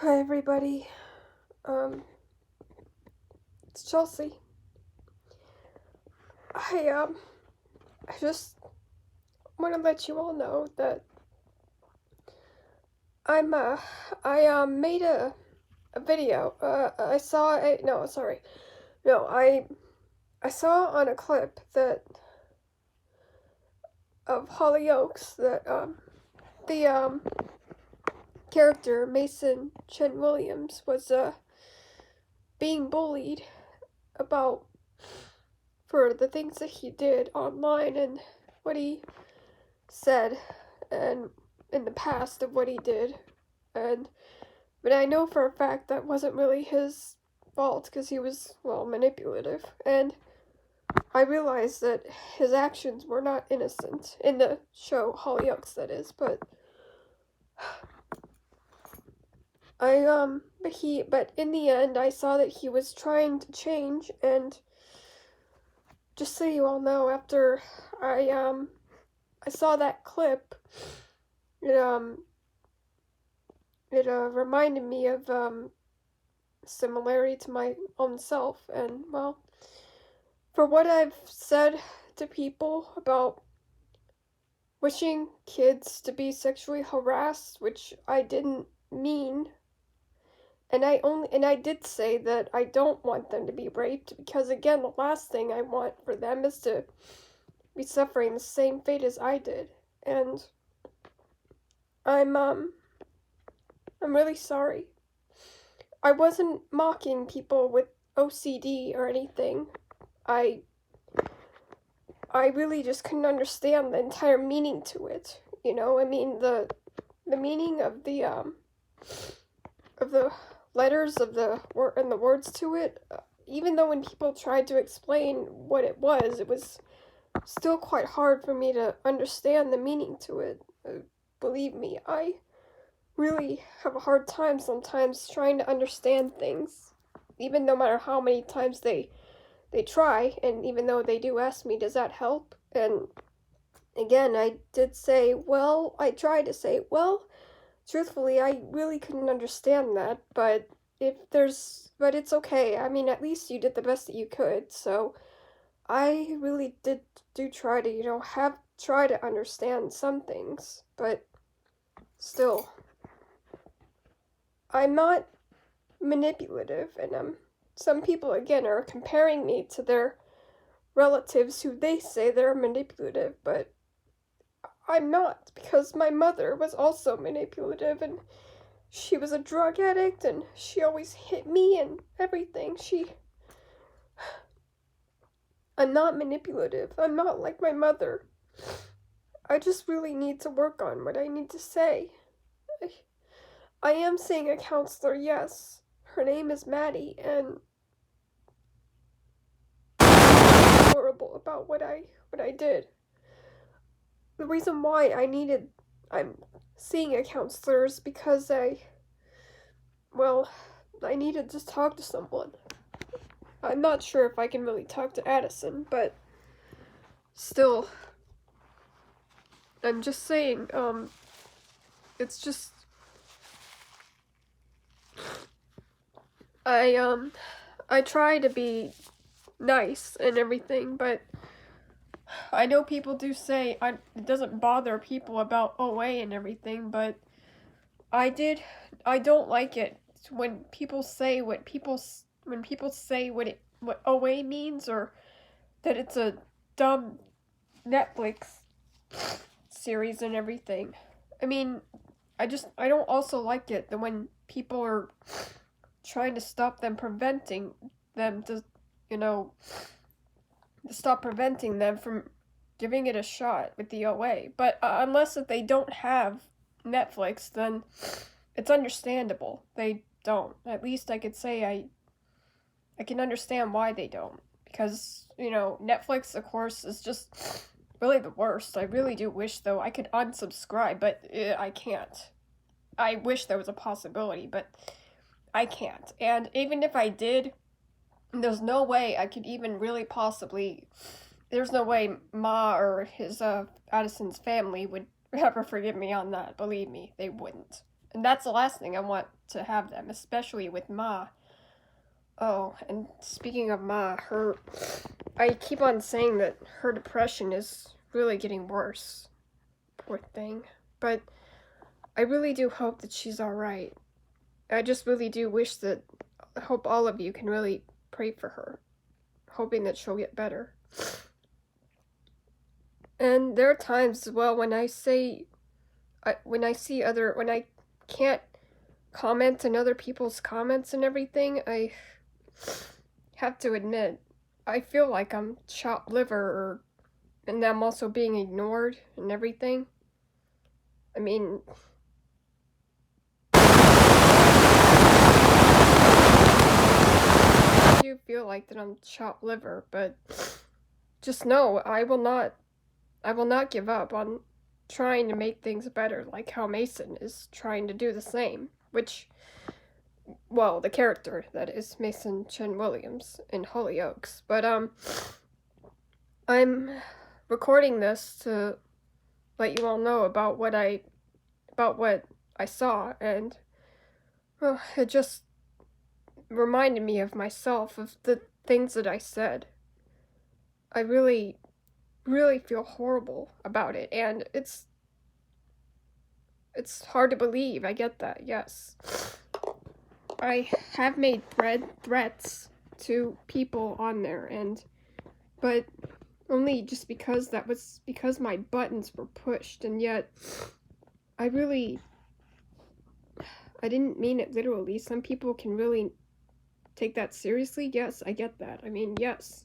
Hi everybody. Um, it's Chelsea. I just want to let you all know that I'm I made a video. I saw a no, sorry, no, I saw on a clip that of Hollyoaks that the character Mason Chen Williams was being bullied about for the things that he did online and what he said and in the past of what he did. And but I know for a fact that wasn't really his fault because he was, well, manipulative. And I realized that his actions were not innocent in the show Hollyoaks, that is. But but in the end I saw that he was trying to change. And just so you all know, after I saw that clip, it reminded me of similarity to my own self. And, well, for what I've said to people about wishing kids to be sexually harassed, which I didn't mean, and I did say that I don't want them to be raped, because again, the last thing I want for them is to be suffering the same fate as I did. And I'm really sorry. I wasn't mocking people with OCD or anything. I really just couldn't understand the entire meaning to it. You know, I mean the meaning of the letters of the word and the words to it. Even though when people tried to explain what it was still quite hard for me to understand the meaning to it. Believe me, I really have a hard time sometimes trying to understand things, even no matter how many times they try, and even though they do ask me, does that help? And again, I did say, well, I tried to say, well, truthfully, I really couldn't understand that, but but it's okay. I mean, at least you did the best that you could, so I really do try to, try to understand some things, but still, I'm not manipulative. And some people again are comparing me to their relatives who they say they're manipulative, but I'm not, because my mother was also manipulative, and she was a drug addict, and she always hit me and everything. I'm not manipulative. I'm not like my mother. I just really need to work on what I need to say. I am seeing a counselor, yes. Her name is Maddie, and horrible about what I did. The reason why I'm seeing a counselor is because I needed to talk to someone. I'm not sure if I can really talk to Addison, but still, I'm just saying, it's just, I try to be nice and everything, but I know people do say it doesn't bother people about OA and everything, but I don't like it when people say what OA means, or that it's a dumb Netflix series and everything. I mean, I don't also like it that when people are trying to stop them preventing them to, stop preventing them from giving it a shot with the OA. But unless if they don't have Netflix, then it's understandable. They don't. At least I could say I can understand why they don't. Because, Netflix, of course, is just really the worst. I really do wish, though, I could unsubscribe, but I can't. I wish there was a possibility, but I can't. And even if I did, there's no way I could even really possibly. There's no way Ma or his Addison's family would ever forgive me on that. Believe me, they wouldn't. And that's the last thing I want to have them, especially with Ma. Oh, and speaking of Ma, I keep on saying that her depression is really getting worse. Poor thing. But I really do hope that she's alright. I just really do wish that, I hope all of you can really pray for her, hoping that she'll get better. And there are times as well when I can't comment on other people's comments and everything, I have to admit, I feel like I'm chopped liver, and I'm also being ignored and everything. I mean, I do feel like that I'm chopped liver, but just know I will not give up on trying to make things better, like how Mason is trying to do the same, which, well, the character, that is, Mason Chen Williams in Hollyoaks. But, I'm recording this to let you all know about what I saw, and, well, it just reminded me of myself, of the things that I said. I really, really feel horrible about it, and it's hard to believe, I get that, yes. I have made threats to people on there, but only just because that was because my buttons were pushed, and yet I didn't mean it literally. Some people can really take that seriously. Yes, I get that. I mean, yes.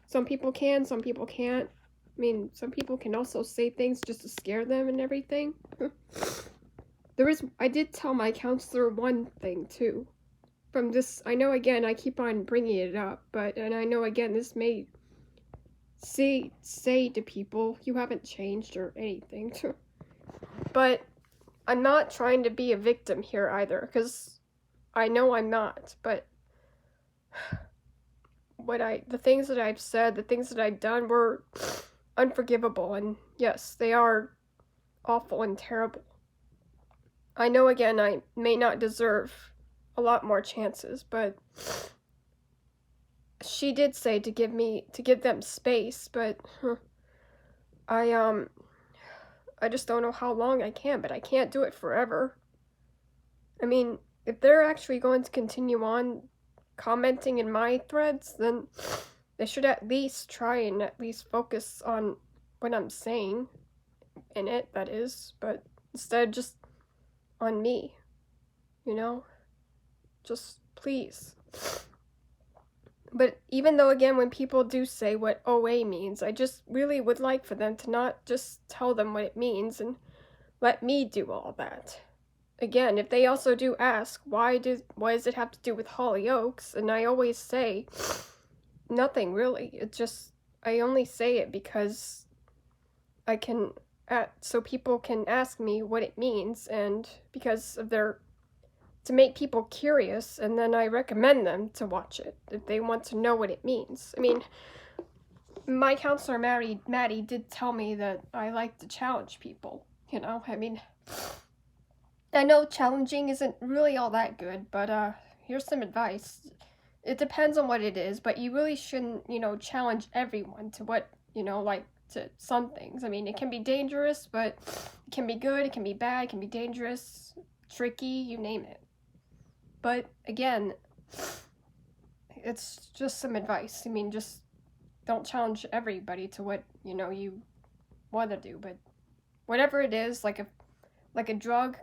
Some people can, some people can't. I mean, some people can also say things just to scare them and everything. I did tell my counselor one thing, too. From this, I know, again, I keep on bringing it up, and I know, again, this may say to people, you haven't changed or anything. But I'm not trying to be a victim here either, because I know I'm not, but the things that I've said, the things that I've done were unforgivable, and yes, they are awful and terrible. I know, again, I may not deserve a lot more chances, but she did say to give them space, but I just don't know how long I can, but I can't do it forever. I mean, if they're actually going to continue on commenting in my threads, then they should at least try and at least focus on what I'm saying in it, that is, but instead just on me, you know? Just please. But even though, again, when people do say what OA means, I just really would like for them to not just tell them what it means and let me do all that. Again, if they also do ask, why does it have to do with Hollyoaks? And I always say, nothing really. I only say it because so people can ask me what it means, and because of to make people curious, and then I recommend them to watch it if they want to know what it means. I mean, my counselor, Maddie, did tell me that I like to challenge people, you know? I mean, I know challenging isn't really all that good, but here's some advice. It depends on what it is, but you really shouldn't, challenge everyone to what, to some things. I mean, it can be dangerous, but it can be good, it can be bad, it can be dangerous, tricky, you name it. But again, it's just some advice. I mean, just don't challenge everybody to what, you want to do, but whatever it is, like a drug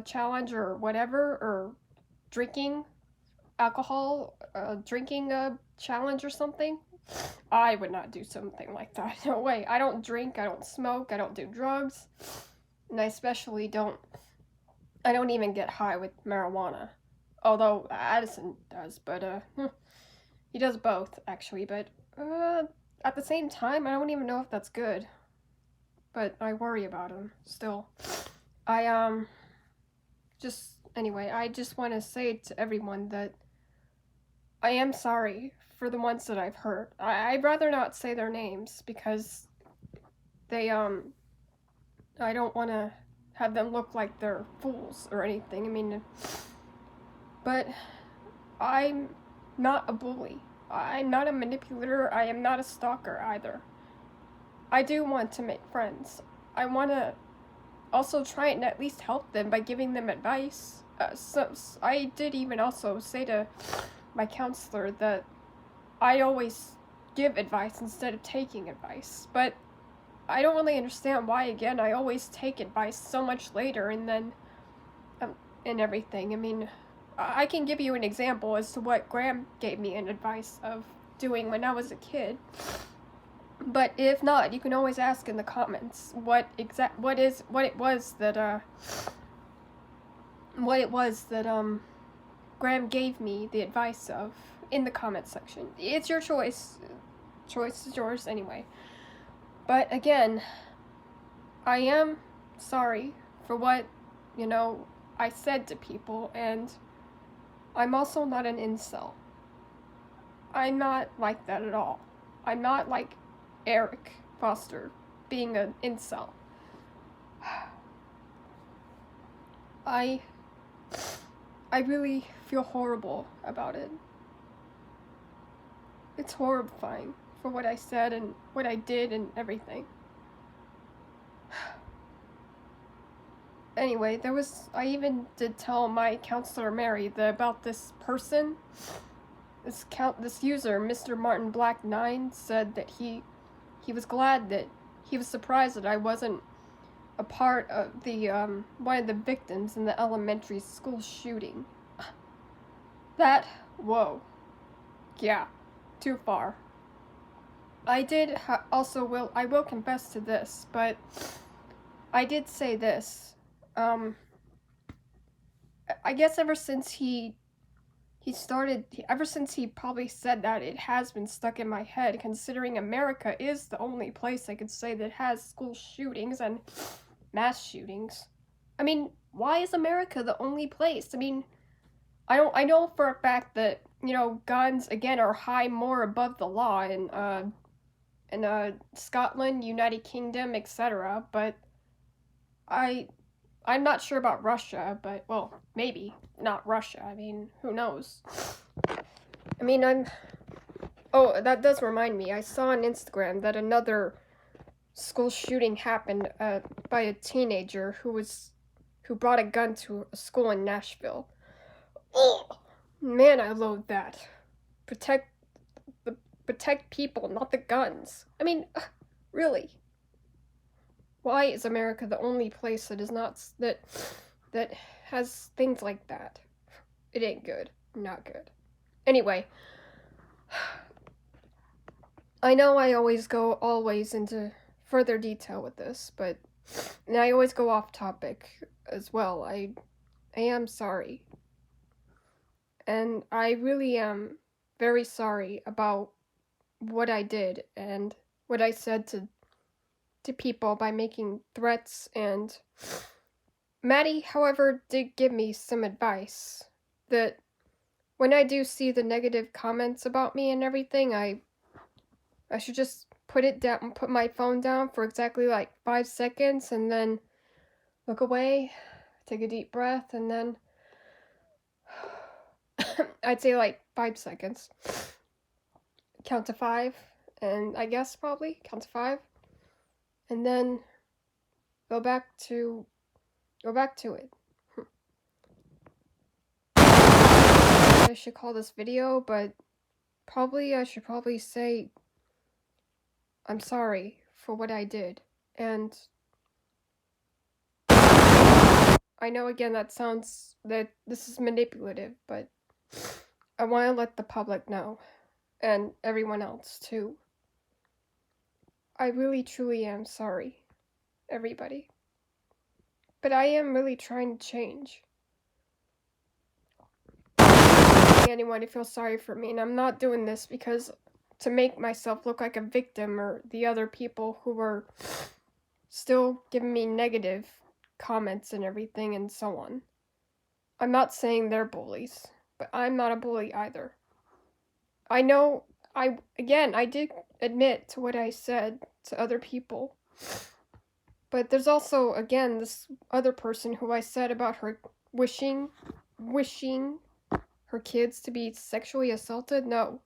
challenge or whatever, or drinking alcohol, drinking challenge or something, I would not do something like that. No way. I don't drink, I don't smoke, I don't do drugs, and I don't even get high with marijuana. Although Addison does, but he does both, actually, but at the same time, I don't even know if that's good. But I worry about him still. I just want to say to everyone that I am sorry for the ones that I've hurt. I'd rather not say their names because I don't want to have them look like they're fools or anything. I mean, but I'm not a bully. I'm not a manipulator. I am not a stalker either. I do want to make friends. I want to also try and at least help them by giving them advice. So I did even also say to my counselor that I always give advice instead of taking advice, but I don't really understand why, again, I always take advice so much later and then, and everything. I mean, I can give you an example as to what Graham gave me an advice of doing when I was a kid. But if not, you can always ask in the comments what it was that Graham gave me the advice of in the comment section. It's your choice. Choice is yours anyway. But again, I am sorry for what, I said to people, and I'm also not an incel. I'm not like that at all. I'm not like Eric Foster being an incel. I really feel horrible about it. It's horrifying for what I said and what I did and everything. Anyway, I even did tell my counselor Mary about this person. This user, Mr. Martin Black 9, said that he was glad that he was surprised that I wasn't a part of the one of the victims in the elementary school shooting. Whoa. Yeah, too far. I did I will confess to this, but I did say this. I guess ever since he probably said that, it has been stuck in my head, considering America is the only place I could say that has school shootings and mass shootings. I mean, why is America the only place? I mean, I know for a fact that, guns, again, are high more above the law in Scotland, United Kingdom, etc., but I'm not sure about Russia, but, well, maybe not Russia. I mean, who knows? I mean, oh, that does remind me. I saw on Instagram that another school shooting happened by a teenager who brought a gun to a school in Nashville. Oh, man, I loathe that. Protect people, not the guns. I mean, really. Why is America the only place that is not that has things like that? It ain't good. Not good. Anyway, I know I always go into further detail with this, and I always go off topic as well. I am sorry. And I really am very sorry about what I did and what I said to people by making threats, and Maddie, however, did give me some advice that when I do see the negative comments about me and everything, I should just put it down, put my phone down for exactly like 5 seconds, and then look away, take a deep breath, and then I'd say like 5 seconds. Count to 5, and I guess probably count to 5. And then go back to it. I should call this video, but I should probably say I'm sorry for what I did. And I know again that this is manipulative, but I want to let the public know, and everyone else too. I really truly am sorry, everybody. But I am really trying to change. Anyone to feel sorry for me, and I'm not doing this because to make myself look like a victim or the other people who were still giving me negative comments and everything and so on. I'm not saying they're bullies, but I'm not a bully either. I know, I did admit to what I said to other people. But there's also, again, this other person who I said about her wishing her kids to be sexually assaulted. No.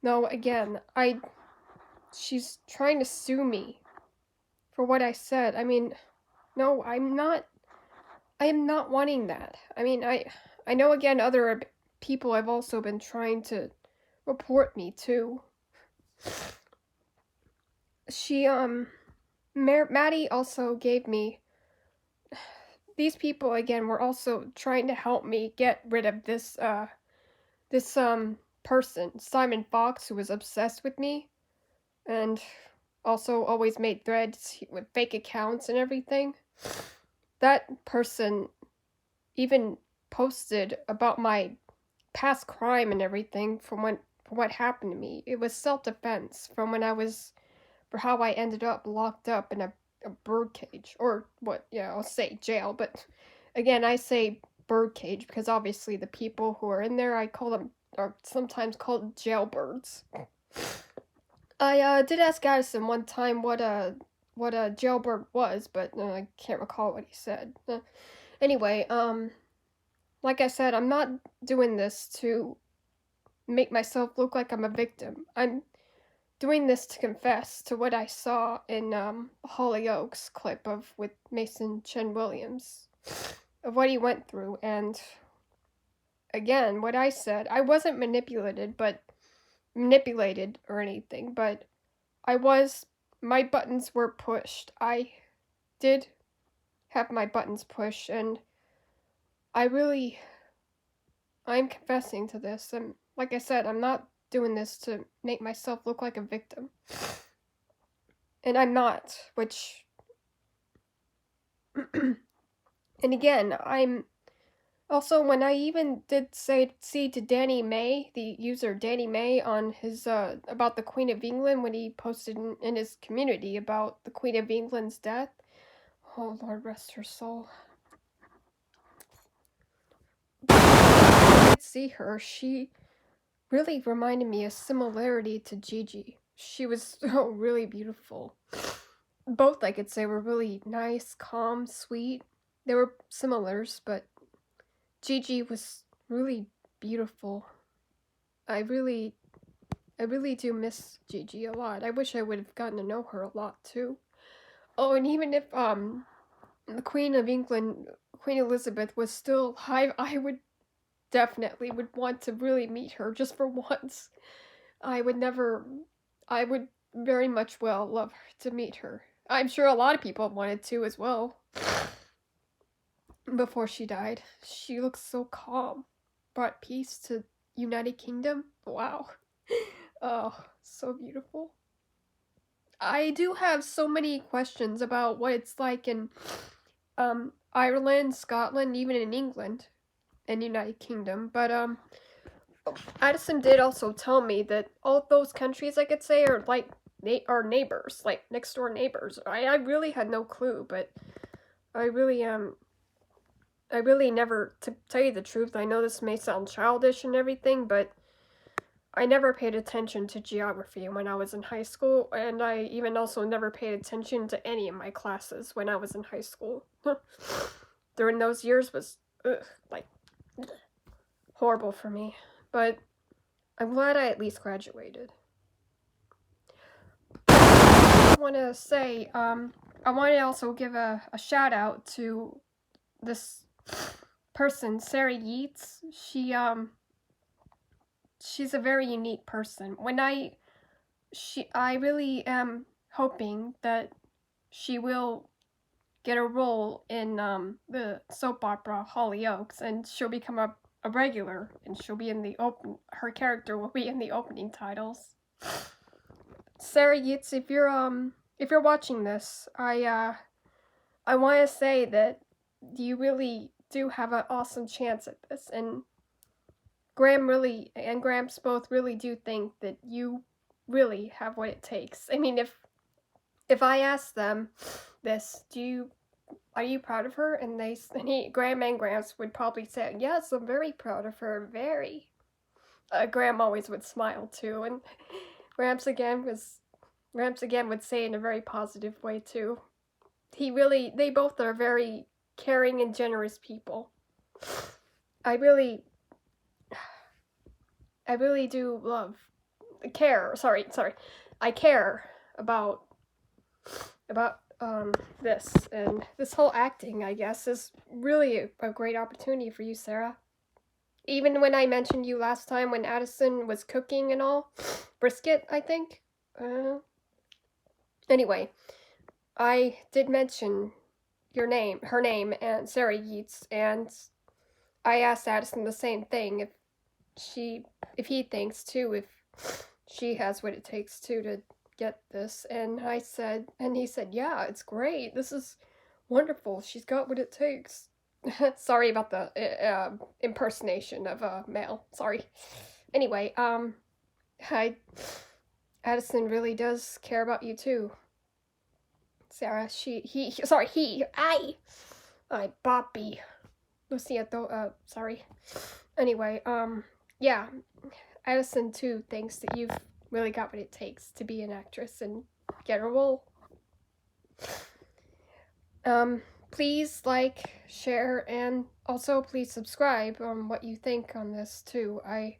No, again, she's trying to sue me for what I said. I mean, no, I am not wanting that. I mean, I know, again, other people have also been trying to report me too. Maddie also gave me, these people again were also trying to help me get rid of this person, Simon Fox, who was obsessed with me and also always made threads with fake accounts and everything. That person even posted about my past crime and everything from what happened to me. It was self-defense from when I was, for how I ended up locked up in a birdcage, or what, yeah, I'll say jail, but again, I say birdcage because obviously the people who are in there, I call them, are sometimes called jailbirds. I did ask Addison one time what a jailbird was, but I can't recall what he said. Anyway, like I said, I'm not doing this to make myself look like I'm a victim. I'm doing this to confess to what I saw in Hollyoaks clip with Mason Chen Williams, of what he went through. And again, what I said, I wasn't manipulated or anything, but my buttons were pushed. I did have my buttons pushed, and I'm confessing to this. And like I said, I'm not doing this to make myself look like a victim. And I'm not, which... and again, I'm... Also, when I even did see to Danny May, the user Danny May, on his, about the Queen of England, when he posted in his community about the Queen of England's death. Oh, Lord rest her soul. I did see her. She really reminded me a similarity to Gigi. She was really beautiful. Both, I could say, were really nice, calm, sweet. They were similars, but Gigi was really beautiful. I really do miss Gigi a lot. I wish I would have gotten to know her a lot too. Oh, and even if the Queen of England, Queen Elizabeth, was still alive, I would definitely want to really meet her just for once. I would very much love to meet her. I'm sure a lot of people wanted to as well. Before she died. She looks so calm. Brought peace to United Kingdom. Wow. Oh, so beautiful. I do have so many questions about what it's like in Ireland, Scotland, even in England and United Kingdom, but Addison did also tell me that all those countries, I could say, are like are neighbors, like next door neighbors. I really had no clue, but I really never, to tell you the truth, I know this may sound childish and everything, but I never paid attention to geography when I was in high school, and I even also never paid attention to any of my classes when I was in high school. During those years was, horrible for me, but I'm glad I at least graduated. I want to say, I want to also give a shout out to this person, Sarah Yeats. She's a very unique person. I really am hoping that she will get a role in the soap opera Hollyoaks, and she'll become a regular, and she'll be in her character will be in the opening titles. Sarah Yeats, if you're watching this, I want to say that you really do have an awesome chance at this, and Gramps both really do think that you really have what it takes. I mean, if I ask them this, are you proud of her? And Graham and Gramps would probably say, yes, I'm very proud of her, very. Graham always would smile too, and Gramps again would say in a very positive way too. they both are very caring and generous people. I really do I care about this, and this whole acting, I guess, is really a great opportunity for you, Sarah. Even when I mentioned you last time when Addison was cooking and all, brisket, I think. Anyway, I did mention her name, and Sarah Yeats, and I asked Addison the same thing, if he thinks too, if she has what it takes to get this, and he said, yeah, it's great, this is wonderful, she's got what it takes. Sorry about the impersonation of a male, sorry. Anyway, Addison really does care about you too, Sarah. Papi. Lo siento, sorry. Anyway, yeah, Addison too thinks that you've really got what it takes to be an actress and get a role. Please like, share, and also please subscribe on what you think on this too. I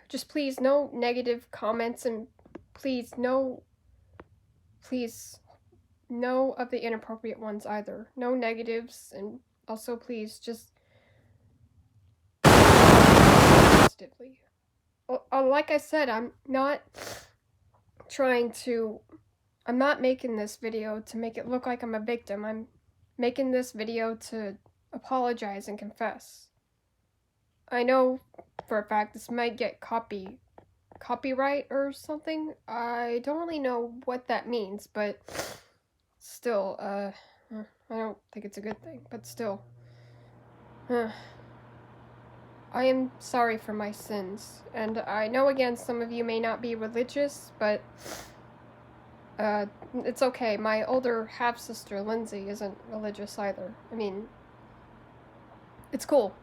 just please no negative comments, and please no of the inappropriate ones either. No negatives, and also please just positively. Like I said, I'm not making this video to make it look like I'm a victim. I'm making this video to apologize and confess. I know for a fact this might get copyright or something. I don't really know what that means, but still, I don't think it's a good thing, but still. I am sorry for my sins, and I know, again, some of you may not be religious, but it's okay. My older half-sister, Lindsay, isn't religious either. I mean, it's cool.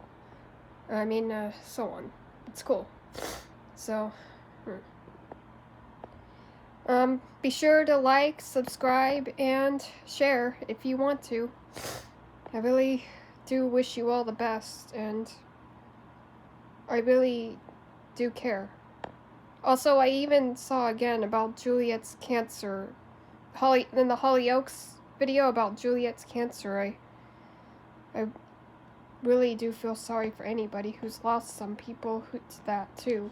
I mean, so on. It's cool. So, be sure to like, subscribe, and share if you want to. I really do wish you all the best, and I really do care. Also, I even saw again about Juliet's cancer. In the Hollyoaks video about Juliet's cancer, I really do feel sorry for anybody who's lost some people to that too.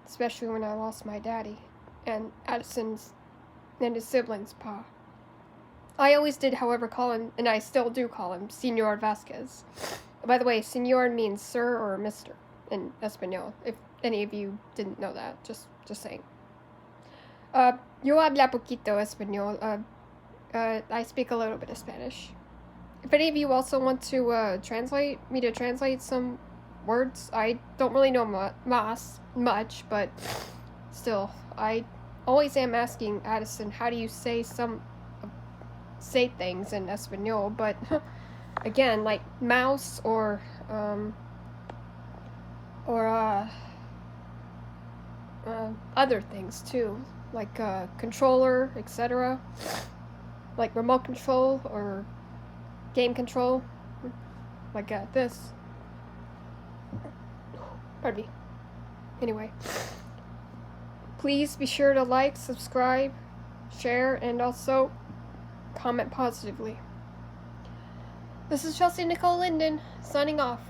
Especially when I lost my daddy, and Addison's and his siblings' pa. I always did, however, call him, and I still do call him, Senor Vasquez. By the way, Senor means sir or Mr. in Espanol, if any of you didn't know that, just saying. Yo habla poquito Espanol. I speak a little bit of Spanish. If any of you also want to translate some words, I don't really know much, but still, I always am asking Addison, how do you say things in Espanol, but again, like mouse or other things too, like controller, etc., like remote control or game control, like this. Pardon me. Anyway, please be sure to like, subscribe, share, and also comment positively. This is Chelsea Nicole Linden, signing off.